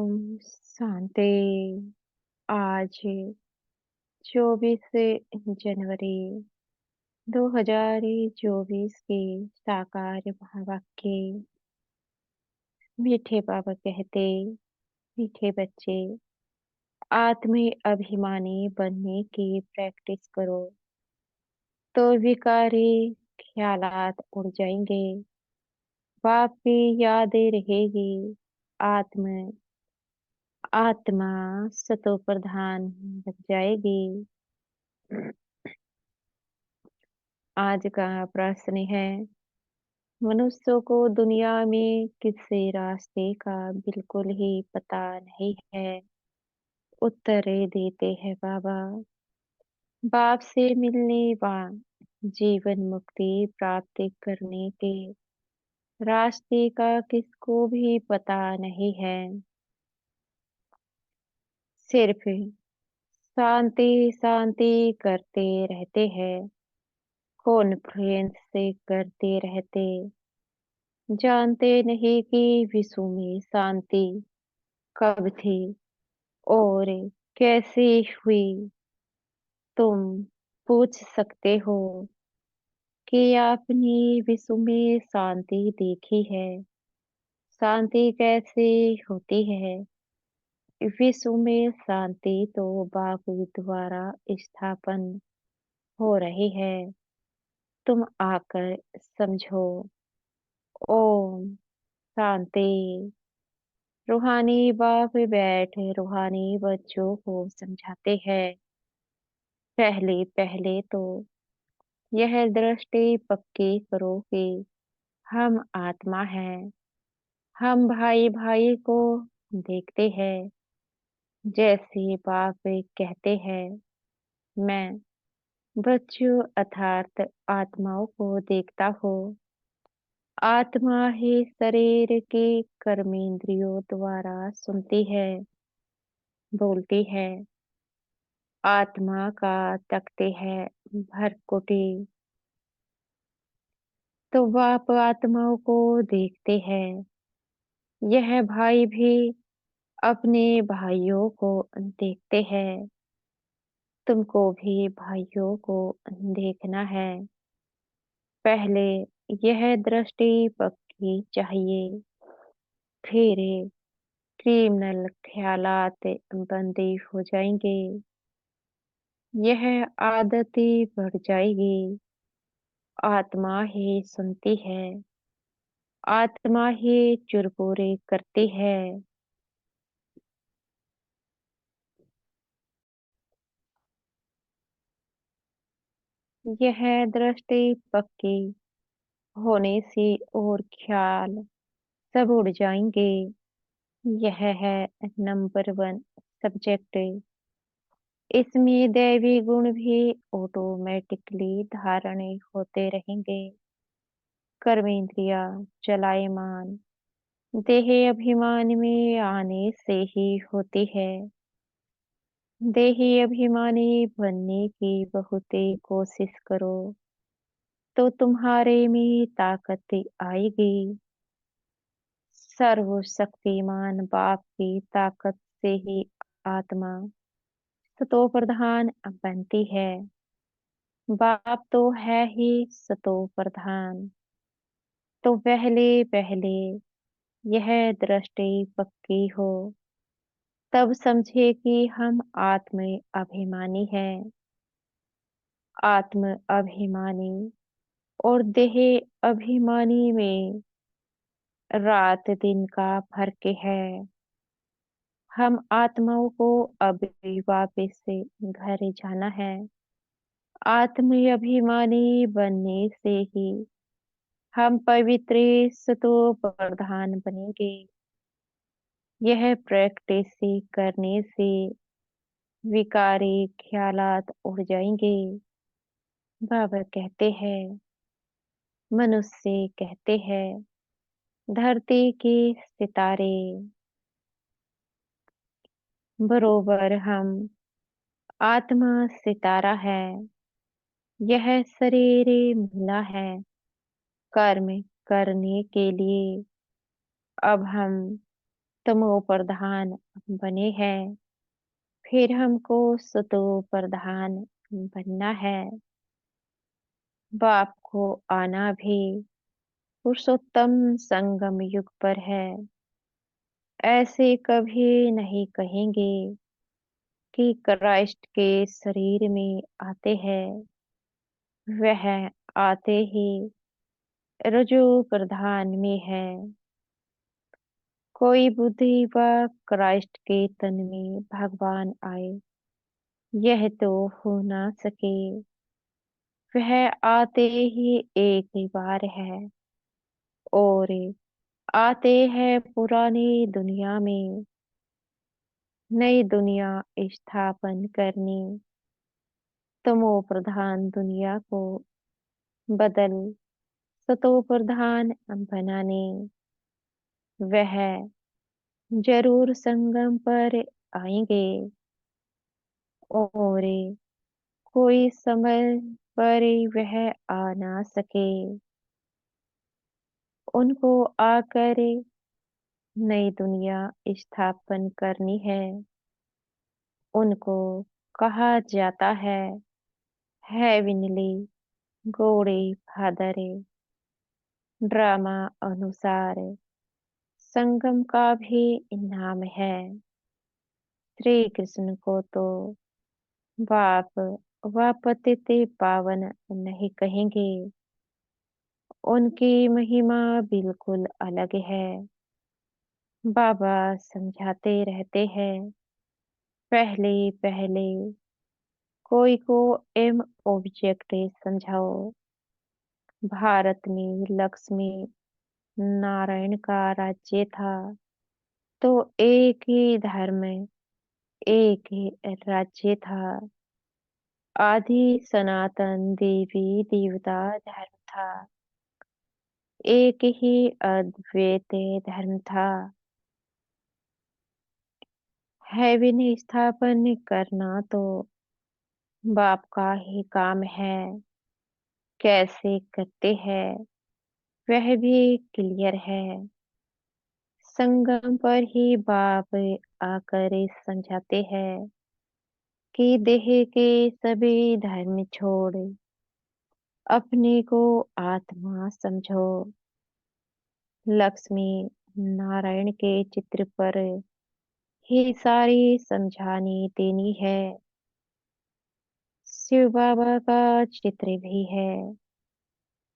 ओम शांति। आज 24 जनवरी 2024 की साकार वाक्य। मीठे बाबा कहते, मीठे बच्चे, आत्म अभिमानी बनने की प्रैक्टिस करो तो विकारी ख्यालात उड़ जाएंगे। बाप की यादें रहेगी। आत्म आत्मा सतो प्रधान बन जाएगी। आज का प्रश्न है, मनुष्यों को दुनिया में किसी रास्ते का बिल्कुल ही पता नहीं है। उत्तर देते हैं बाबा, बाप से मिलने व जीवन मुक्ति प्राप्त करने के रास्ते का किसको भी पता नहीं है। सिर्फ शांति शांति करते रहते हैं, कॉन्फ्रेंस से करते रहते, जानते नहीं कि विश्व में शांति कब थी और कैसे हुई। तुम पूछ सकते हो कि आपने विश्व में शांति देखी है, शांति कैसे होती है। विश्व में शांति तो बापू द्वारा स्थापन हो रही है। तुम आकर समझो। ओम शांति। रूहानी बाप बैठ रूहानी बच्चों को समझाते हैं। पहले पहले तो यह दृष्टि पक्की करो कि हम आत्मा हैं। हम भाई भाई को देखते हैं। जैसे बाप कहते हैं, मैं बच्चों अर्थात आत्माओं को देखता हूँ। आत्मा ही शरीर के कर्मेंद्रियों द्वारा सुनती है, बोलती है। आत्मा का तकते हैं भरकुटी, तो बाप आत्माओं को देखते हैं। यह भाई भी अपने भाइयों को देखते हैं। तुमको भी भाइयों को देखना है। पहले यह दृष्टि पक्की चाहिए, फिर क्रिमिनल ख्यालात बंदी हो जाएंगे। यह आदती बढ़ जाएगी। आत्मा ही सुनती है, आत्मा ही चुरपुरे करती है। यह दृष्टि पक्की होने से और ख्याल सब उड़ जाएंगे। यह है नंबर 1 सब्जेक्ट। इसमें दैवी गुण भी ऑटोमेटिकली धारण होते रहेंगे। कर्मेंद्रिया चलायमान देह अभिमान में आने से ही होती है। देही अभिमानी बनने की बहुत कोशिश करो तो तुम्हारे में ताकत आएगी। सर्वशक्तिमान बाप की ताकत से ही आत्मा सतो प्रधान बनती है। बाप तो है ही सतो प्रधान। तो पहले पहले यह दृष्टि पक्की हो, तब समझे कि हम आत्म अभिमानी हैं। आत्म अभिमानी और देह अभिमानी में रात दिन का फर्क है। हम आत्माओं को अभी वापस से घर जाना है। आत्म अभिमानी बनने से ही हम पवित्र सतो प्रधान बनेंगे। यह प्रैक्टिस करने से विकारी ख्यालात उड़ जाएंगे। बाबा कहते हैं, मनुष्य कहते हैं, धरती के सितारे बरोबर हम आत्मा सितारा है। यह शरीर मिला है कर्म करने के लिए। अब हम तमो प्रधान बने हैं, फिर हमको सतो प्रधान बनना है। बाप को आना भी पुरुषोत्तम संगम युग पर है। ऐसे कभी नहीं कहेंगे कि क्राइस्ट के शरीर में आते हैं। वह आते ही रजो प्रधान में है। कोई बुद्धि व क्राइस्ट के तन में भगवान आए, यह तो हो ना सके। वह आते ही एक ही बार है और आते हैं पुरानी दुनिया में नई दुनिया स्थापन करने। तमो प्रधान दुनिया को बदल सतो प्रधान बनाने। वह जरूर संगम पर आएंगे और कोई समय पर वह आ ना सके। उनको आकर नई दुनिया स्थापन करनी है। उनको कहा जाता है हेविनली घोड़े फादर। ड्रामा अनुसार संगम का भी नाम है। श्री कृष्ण को तो बाप व पतित पावन नहीं कहेंगे। उनकी महिमा बिल्कुल अलग है। बाबा समझाते रहते हैं, पहले पहले कोई को एम ऑब्जेक्ट समझाओ। भारत में लक्ष्मी नारायण का राज्य था, तो एक ही धर्म एक ही राज्य था। आदि सनातन देवी देवता धर्म था। एक ही अद्वैत धर्म था। हेवन स्थापन करना तो बाप का ही काम है। कैसे करते हैं वह भी क्लियर है। संगम पर ही बाप आकर समझाते हैं कि देह के सभी धर्म छोड़ अपने को आत्मा समझो। लक्ष्मी नारायण के चित्र पर ही सारी समझानी देनी है। शिव बाबा का चित्र भी है।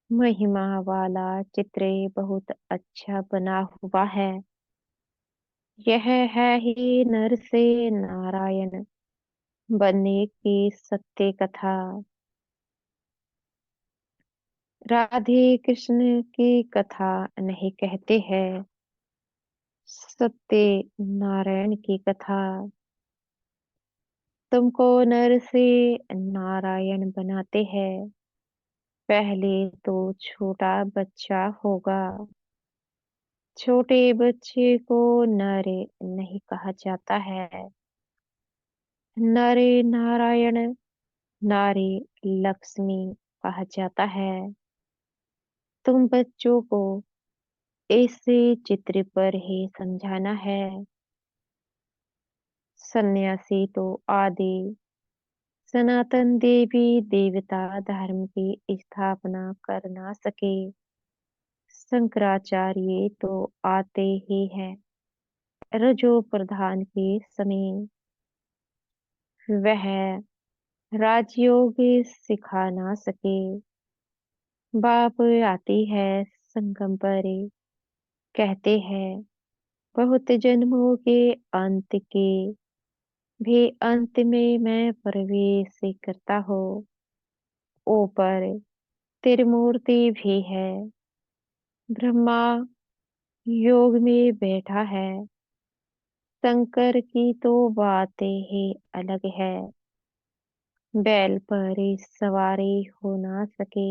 महिमा वाला चित्र बहुत अच्छा बना हुआ है। यह है ही नर से नारायण बनने की सत्य कथा। राधे कृष्ण की कथा नहीं कहते हैं, सत्य नारायण की कथा। तुमको नर से नारायण बनाते हैं। पहले तो छोटा बच्चा होगा। छोटे बच्चे को नर नहीं कहा जाता है। नर नारायण नारी लक्ष्मी कहा जाता है। तुम बच्चों को ऐसे चित्र पर ही समझाना है। सन्यासी तो आदि सनातन देवी देवता धर्म की स्थापना कर ना सके। शंकराचार्य तो आते ही हैं रजो प्रधान के समय। वह राजयोग सिखा ना सके। बाप आती है संगम पर, कहते हैं बहुत जन्मों के अंत के भी अंत में मैं प्रवेश करता हूँ। ऊपर त्रिमूर्ति भी है। ब्रह्मा योग में बैठा है। शंकर की तो बातें ही अलग है। बैल पर सवारी हो ना सके।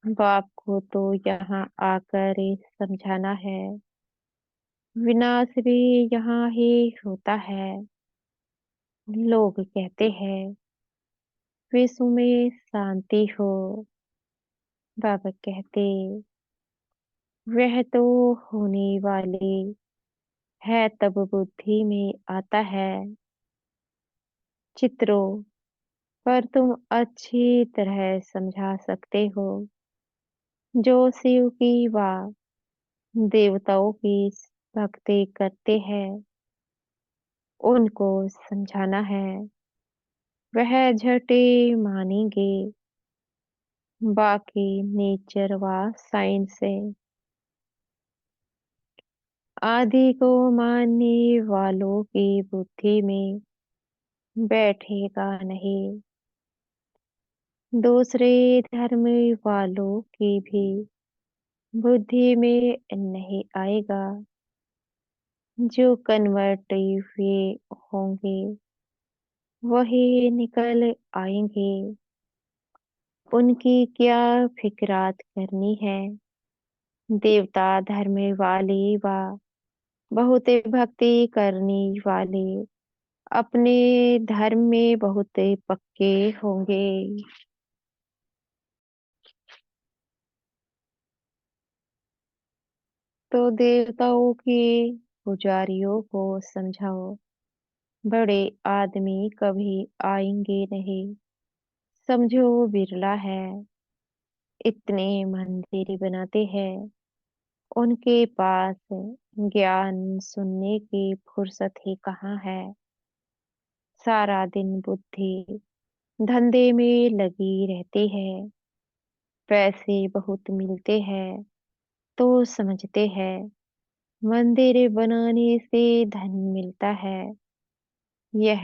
बाप को तो यहाँ आकर समझाना है। विनाश भी यहाँ ही होता है। लोग कहते हैं विश्व में शांति हो। बाबा कहते वह तो होने वाली है तब बुद्धि में आता है चित्रों पर तुम अच्छी तरह समझा सकते हो जो शिव की वा देवताओं की भक्ति करते हैं उनको समझाना है वह झटे मानेंगे बाकी नेचर व साइंस से आदि को मानने वालों की बुद्धि में बैठेगा नहीं दूसरे धर्म वालों की भी बुद्धि में नहीं आएगा जो कन्वर्ट हुए होंगे वही निकल आएंगे उनकी क्या फिक्रात करनी है देवता धर्म वाले व बहुत भक्ति करने वाले अपने धर्म में बहुत पक्के होंगे तो देवताओं के पुजारियों को समझाओ बड़े आदमी कभी आएंगे नहीं समझो बिरला है इतने मंदिर बनाते हैं उनके पास ज्ञान सुनने की फुर्सत ही कहाँ है सारा दिन बुद्धि धंधे में लगी रहती है पैसे बहुत मिलते हैं तो समझते हैं मंदिर बनाने से धन मिलता है यह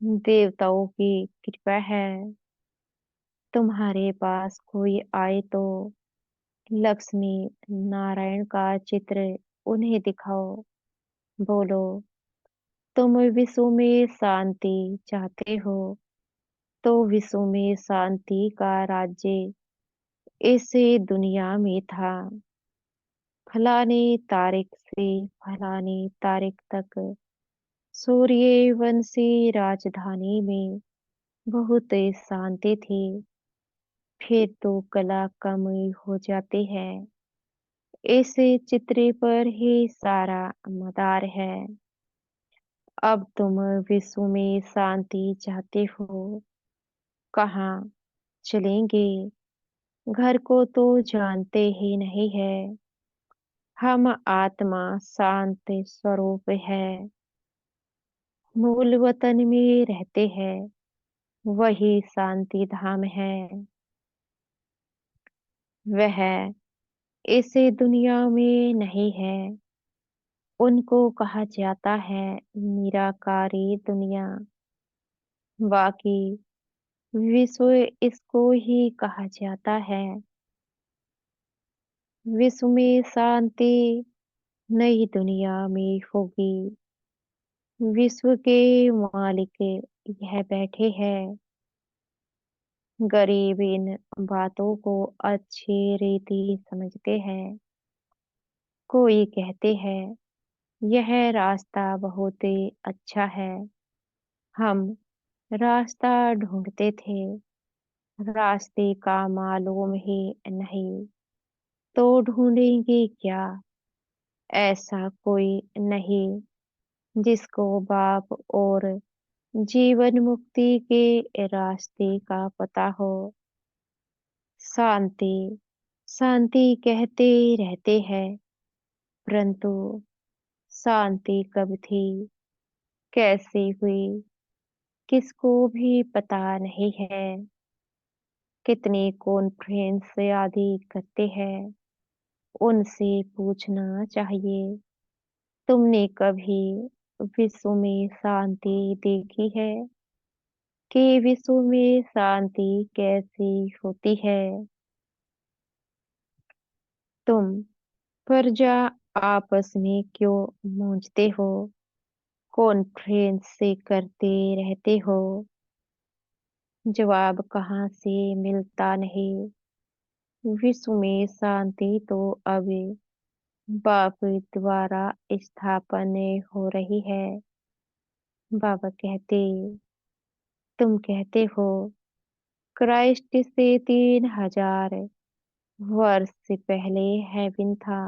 देवताओं की कृपा है तुम्हारे पास कोई आए तो लक्ष्मी नारायण का चित्र उन्हें दिखाओ बोलो तुम विश्व में शांति चाहते हो तो विश्व में शांति का राज्य इस दुनिया में था फलाने तारीख से फलाने तारीख तक सूर्यवंशी राजधानी में बहुत शांति थी फिर तो कला कम हो जाती है इस चित्र पर ही सारा मदार है अब तुम विश्व में शांति चाहते हो कहाँ चलेंगे घर को तो जानते ही नहीं है हम आत्मा शांत स्वरूप है मूल वतन में रहते हैं वही शांति धाम है वह इस दुनिया में नहीं है उनको कहा जाता है निराकारी दुनिया बाकी विश्व इसको ही कहा जाता है विश्व में शांति नई दुनिया में होगी विश्व के मालिक यह बैठे हैं गरीब इन बातों को अच्छी रीति समझते हैं कोई कहते हैं यह रास्ता बहुत ही अच्छा है हम रास्ता ढूंढते थे रास्ते का मालूम ही नहीं तो ढूंढेंगे क्या ऐसा कोई नहीं जिसको बाप और जीवन मुक्ति के रास्ते का पता हो शांति शांति कहते रहते हैं परंतु शांति कब थी कैसे हुई किसको भी पता नहीं है कितने कॉन्फ्रेंस आदि करते हैं उनसे पूछना चाहिए तुमने कभी विश्व में शांति देखी है कि विश्व में शांति कैसी होती है तुम प्रजा आपस में क्यों मूंझते हो कॉन्फ्रेंस से करते रहते हो जवाब कहाँ से मिलता नहीं विश्व में शांति तो अब बाप द्वारा स्थापन हो रही है बाबा कहते तुम कहते हो क्राइस्ट से 3000 वर्ष से पहले हेवन था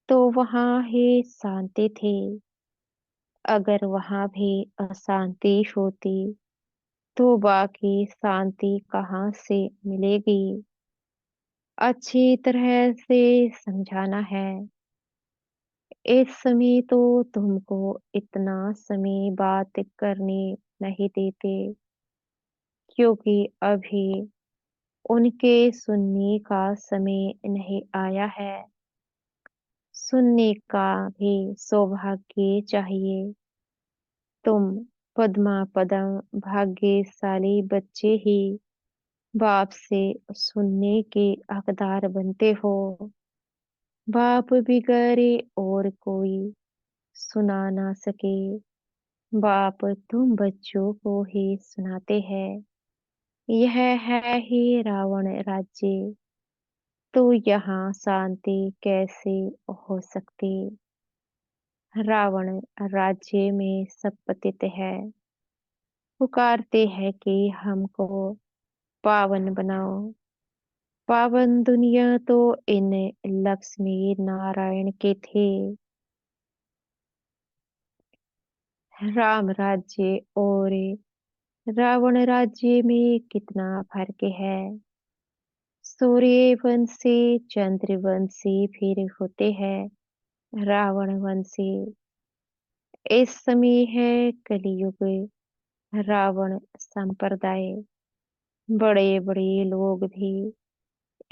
तो वहाँ ही शांति थी। अगर वहाँ भी अशांति होती तो बाकी शांति कहाँ से मिलेगी? अच्छी तरह से समझाना है। इस समय तो तुमको इतना समय बात करने नहीं देते, क्योंकि अभी उनके सुनने का समय नहीं आया है। सुनने का भी सौभाग्य चाहिए। तुम पद्मा पदम भाग्यशाली बच्चे ही बाप से सुनने के हकदार बनते हो। बाप बिगड़े और कोई सुना ना सके। बाप तुम बच्चों को ही सुनाते हैं। यह है ही रावण राज्य। तो यहाँ शांति कैसे हो सकती? रावण राज्य में सब पतित है। पुकारते हैं कि हमको पावन बनाओ। पावन दुनिया तो इन लक्ष्मी नारायण के थे। राम राज्य और रावण राज्य में कितना फर्क है। सूर्यवंशी चंद्रवंशी फिर होते हैं रावणवंशी। इस समय है कलयुग। रावण संप्रदाय बड़े बड़े लोग भी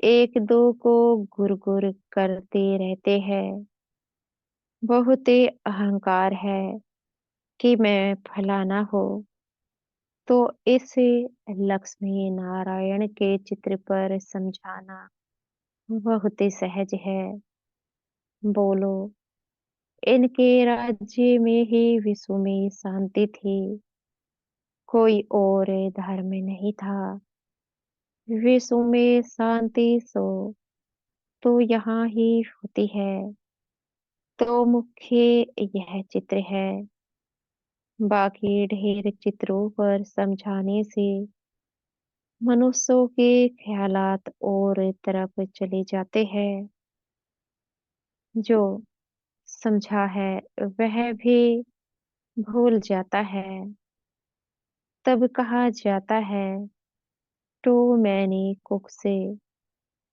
एक दो को गुर गुर करते रहते हैं। बहुत अहंकार है कि मैं फलाना हो। तो इस लक्ष्मी नारायण के चित्र पर समझाना बहुत ही सहज है। बोलो, इनके राज्य में ही विश्व में शांति थी। कोई और धर्म नहीं था। विश्व में शांति सो तो यहाँ ही होती है। तो मुख्य यह चित्र है। बाकी ढेर चित्रों पर समझाने से मनुष्यों के ख्यालात और तरफ चले जाते हैं। जो समझा है वह भी भूल जाता है। तब कहा जाता है तो मैंने कुक से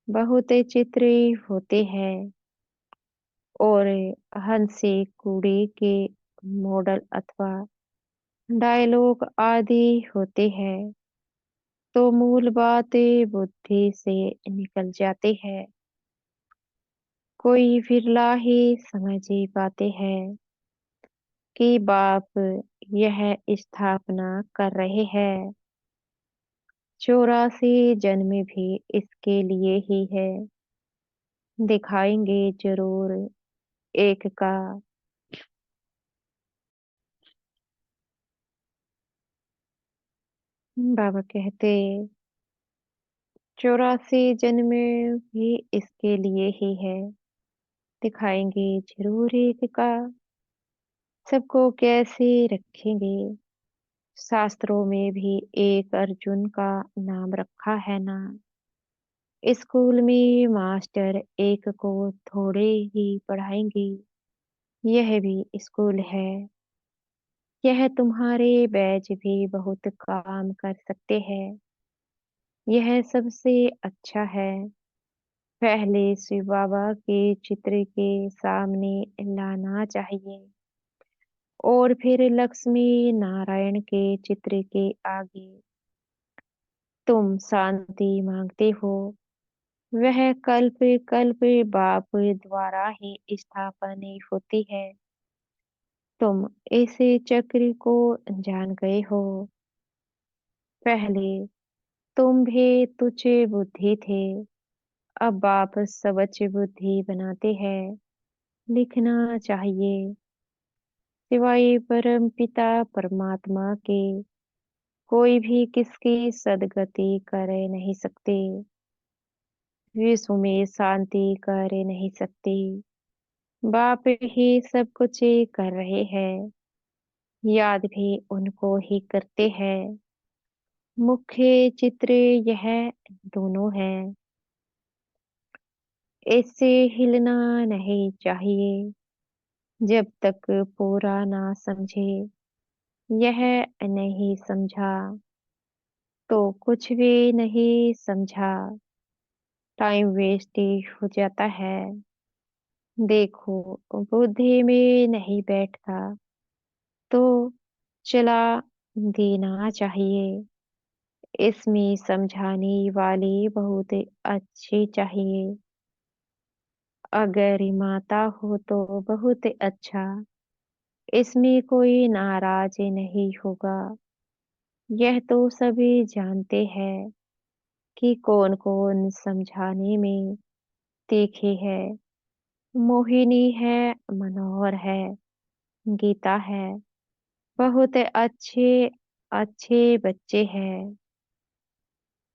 बहुत चित्र होते हैं और हंसी कूड़े के मॉडल अथवा डायलॉग आदि होते हैं। तो मूल बातें बुद्धि से निकल जाती है। कोई विरला ही समझ ही पाते हैं कि बाप यह स्थापना कर रहे हैं। 84 जन्म भी इसके लिए ही है। दिखाएंगे जरूर एक का। बाबा कहते 84 जन्म भी इसके लिए ही है। दिखाएंगे जरूर एक का। सबको कैसे रखेंगे? शास्त्रों में भी एक अर्जुन का नाम रखा है ना। स्कूल में मास्टर एक को थोड़े ही पढ़ाएंगे। यह भी स्कूल है। यह तुम्हारे बैच भी बहुत काम कर सकते हैं। यह सबसे अच्छा है। पहले शिव बाबा के चित्र के सामने लाना चाहिए और फिर लक्ष्मी नारायण के चित्र के आगे। तुम शांति मांगते हो। वह कल्प कल्प बाप द्वारा ही स्थापना होती है। तुम इस चक्र को जान गए हो। पहले तुम भी तुच्छ बुद्धि थे। अब बाप सबच बुद्धि बनाते हैं। लिखना चाहिए सिवाय परम पिता परमात्मा के कोई भी किसकी सदगति कर नहीं सकते। विश्व में शांति कर नहीं सकती। बाप ही सब कुछ कर रहे हैं। याद भी उनको ही करते हैं। मुख्य चित्र यह दोनों है। इससे हिलना नहीं चाहिए जब तक पूरा ना समझे। यह नहीं समझा तो कुछ भी नहीं समझा। टाइम वेस्ट ही हो जाता है। देखो, बुद्धि में नहीं बैठता तो चला देना चाहिए। इसमें समझाने वाले बहुत अच्छे चाहिए। अगर माता हो तो बहुत अच्छा। इसमें कोई नाराज नहीं होगा। यह तो सभी जानते हैं कि कौन-कौन समझाने में तीखी है। मोहिनी है, मनोहर है, गीता है। बहुत अच्छे अच्छे बच्चे हैं।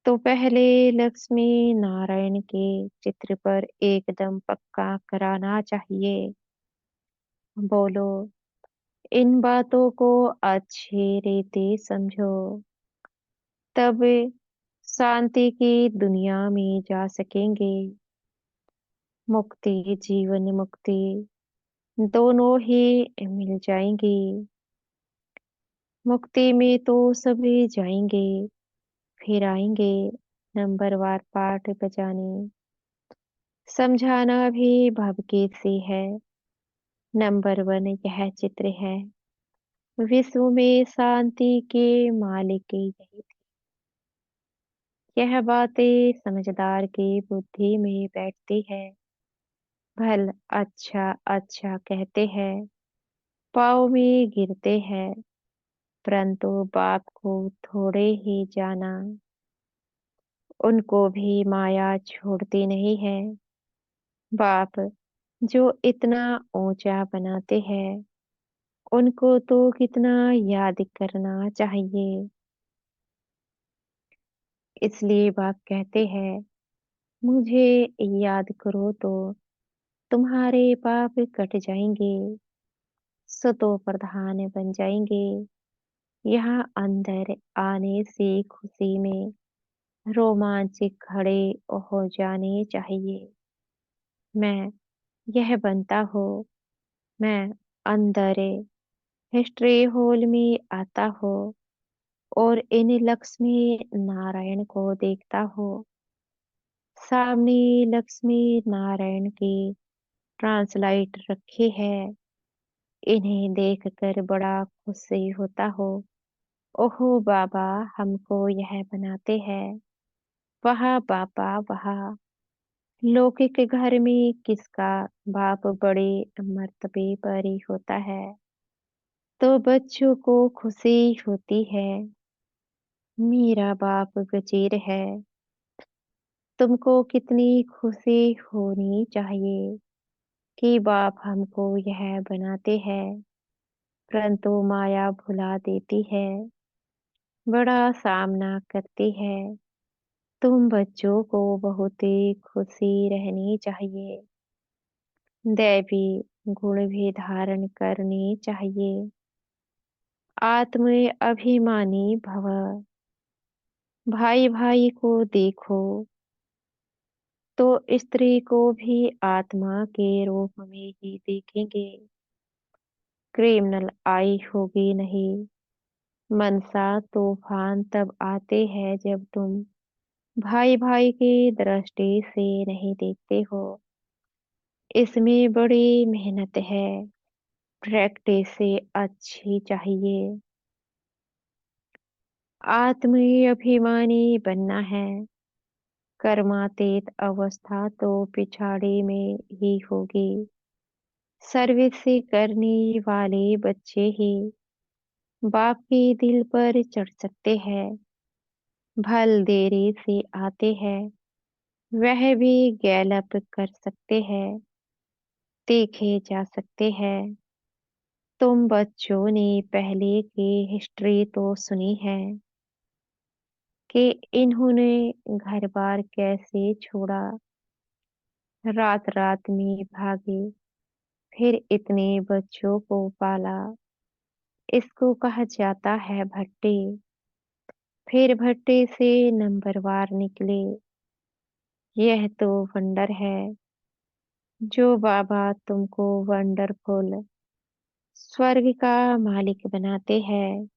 तो पहले लक्ष्मी नारायण के चित्र पर एकदम पक्का कराना चाहिए। बोलो, इन बातों को अच्छी रीति समझो, तब शांति की दुनिया में जा सकेंगे। मुक्ति, जीवन मुक्ति दोनों ही मिल जाएंगी। मुक्ति में तो सभी जाएंगे, फिर आएंगे नंबरवार पाठ बजाने। समझाना भी भवगीत से है। नंबर वन यह चित्र है। विश्व में शांति के मालिक यही थे। यह बातें समझदार की बुद्धि में बैठती है। भल अच्छा अच्छा कहते हैं, पाँव में गिरते हैं, परंतु बाप को थोड़े ही जाना। उनको भी माया छोड़ती नहीं है। बाप जो इतना ऊंचा बनाते हैं, उनको तो कितना याद करना चाहिए। इसलिए बाप कहते हैं, मुझे याद करो तो तुम्हारे पाप कट जाएंगे, सतो प्रधान बन जाएंगे। यहाँ अंदर आने से खुशी में रोमांच खड़े हो जाने चाहिए। मैं यह बनता हूँ। मैं अंदर हिस्ट्री हॉल में आता हूँ और इन लक्ष्मी नारायण को देखता हूँ। सामने लक्ष्मी नारायण की ट्रांसलाइट रखी है। इन्हें देखकर बड़ा खुशी होता हो। ओहो बाबा, हमको यह बनाते हैं। वाह बाबा वाह। लौकिक घर में किसका बाप बड़े मर्तबे पर ही होता है, तो बच्चों को खुशी होती है। मेरा बाप वजीर है। तुमको कितनी खुशी होनी चाहिए कि बाप हमको यह बनाते हैं, परंतु माया भुला देती है, बड़ा सामना करती है। तुम बच्चों को बहुत ही खुशी रहनी चाहिए। दैवी गुण भी धारण करनी चाहिए। आत्म अभिमानी भव। भाई भाई को देखो तो स्त्री को भी आत्मा के रूप में ही देखेंगे। क्रिमिनल आई होगी नहीं। मनसा तूफान तब आते हैं जब तुम भाई भाई की दृष्टि से नहीं देखते हो। इसमें बड़ी मेहनत है। प्रैक्टिस से अच्छी चाहिए। आत्म अभिमानी बनना है। कर्मातीत अवस्था तो पिछाड़ी में ही होगी। सर्विस करने वाले बच्चे ही बाप के दिल पर चढ़ सकते हैं। भल देरी से आते हैं, वह भी गैलप कर सकते हैं, देखे जा सकते हैं। तुम बच्चों ने पहले की हिस्ट्री तो सुनी है कि इन्होंने घर बार कैसे छोड़ा, रात रात में भागे, फिर इतने बच्चों को पाला। इसको कहा जाता है भट्टी। फिर भट्टी से नंबरवार निकले। यह तो वंडर है। जो बाबा तुमको वंडरफुल स्वर्ग का मालिक बनाते हैं,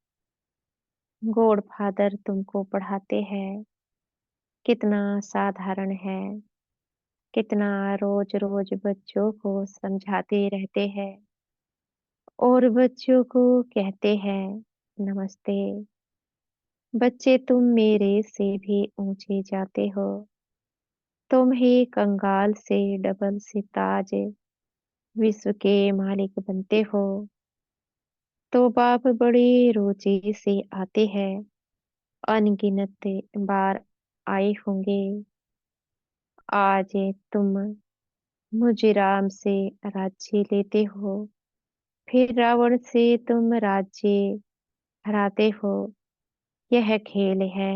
गॉड फादर तुमको पढ़ाते हैं, कितना साधारण है, कितना रोज रोज बच्चों को समझाते रहते हैं और बच्चों को कहते हैं नमस्ते। बच्चे तुम मेरे से भी ऊंचे जाते हो, तुम ही कंगाल से डबल सिताज विश्व के मालिक बनते हो। तो बाप बड़ी रुचि से आते हैं, अनगिनत बार आए होंगे। आज तुम मुझे राम से राज्य लेते हो, फिर रावण से तुम राज्य हराते हो। यह खेल है।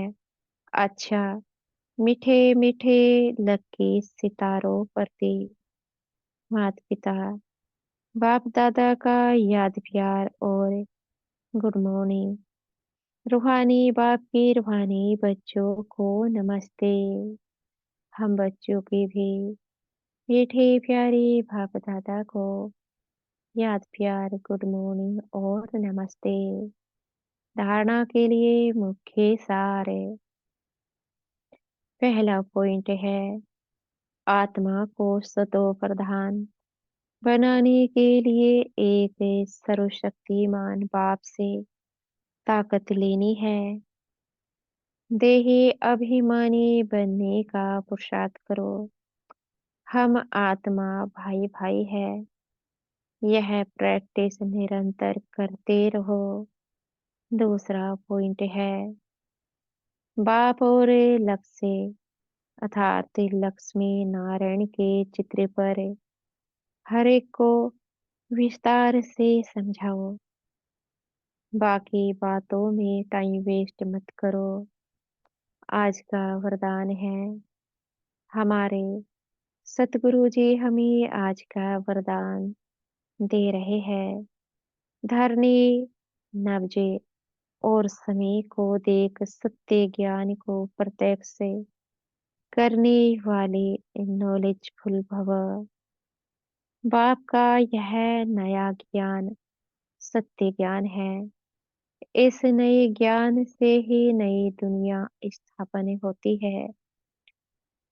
अच्छा, मीठे मीठे लगे सितारों प्रति माता पिता बाप दादा का याद प्यार और गुड मॉर्निंग। रूहानी बाप की रूहानी बच्चों को नमस्ते। हम बच्चों की भी मीठे प्यारे बाप दादा को याद प्यार गुड मॉर्निंग और नमस्ते। धारणा के लिए मुख्य सार है। पहला पॉइंट है, आत्मा को सतो प्रधान बनाने के लिए एक सर्वशक्तिमान बाप से ताकत लेनी है। देही अभिमानी बनने का पुरुषार्थ करो। हम आत्मा भाई भाई है। यह प्रैक्टिस निरंतर करते रहो। दूसरा पॉइंट है, बाप और लक्ष्य अर्थात लक्ष्मी नारायण के चित्र पर हर एक को विस्तार से समझाओ। बाकी बातों में टाइम वेस्ट मत करो। आज का वरदान है, हमारे सतगुरु जी हमें आज का वरदान दे रहे हैं। धरनी नवजे और समय को देख सत्य ज्ञान को प्रत्यक्ष से करने वाले नॉलेजफुल भव। बाप का यह नया ज्ञान सत्य ज्ञान है। इस नए ज्ञान से ही नई दुनिया स्थापन होती है।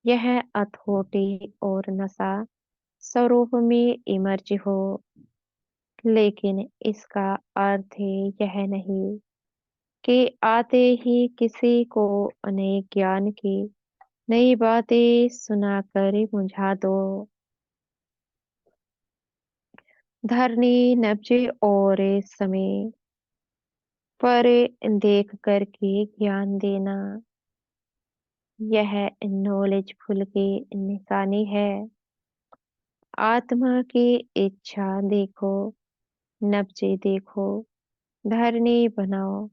यह अथॉरिटी और नशा स्वरूप में इमर्ज हो, लेकिन इसका अर्थ यह नहीं कि आते ही किसी को नए ज्ञान की नई बातें सुनाकर मुझा दो। धरनी नब्जे और समय पर देख कर के ज्ञान देना, यह नॉलेजफुल की निशानी है। आत्मा की इच्छा देखो, नब्जे देखो, धरनी बनाओ,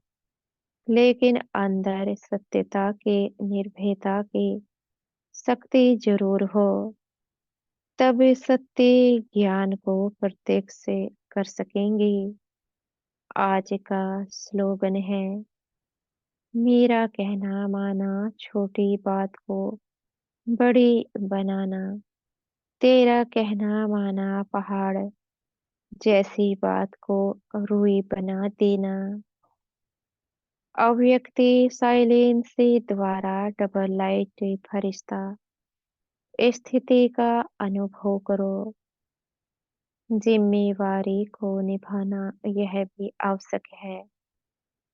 लेकिन अंदर सत्यता के निर्भयता की शक्ति जरूर हो। तब सत्य ज्ञान को प्रत्यक्ष से कर सकेंगे। आज का स्लोगन है, मेरा कहना माना, छोटी बात को बड़ी बनाना। तेरा कहना माना, पहाड़ जैसी बात को रूई बना देना। अव्यक्ति साइलेंस से द्वारा डबल लाइट फरिश्ता स्थिति का अनुभव करो। जिम्मेवारी को निभाना यह भी आवश्यक है,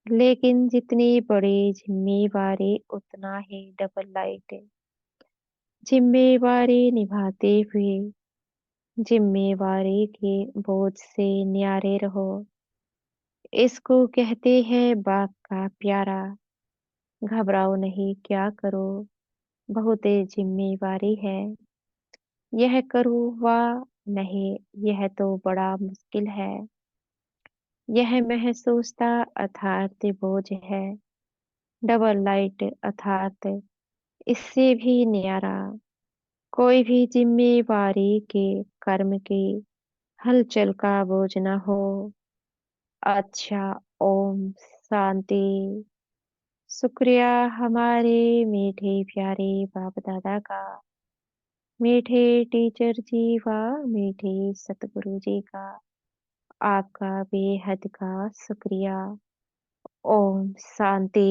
लेकिन जितनी बड़ी जिम्मेवारी उतना ही डबल लाइट जिम्मेवारी निभाते हुए जिम्मेवारी के बोझ से न्यारे रहो। इसको कहते हैं बाप का प्यारा। घबराओ नहीं, क्या करो, बहुत जिम्मेवारी है। यह करूँ वा नहीं, यह तो बड़ा मुश्किल है। यह महसूसता अर्थात बोझ है। डबल लाइट अर्थात इससे भी न्यारा। कोई भी जिम्मेवारी के कर्म की हलचल का बोझ न हो। अच्छा, ओम शांति। शुक्रिया हमारे मीठे प्यारे बाप दादा का। मीठे टीचर जी व मीठे सतगुरु जी का आपका बेहद का शुक्रिया। ओम शांति।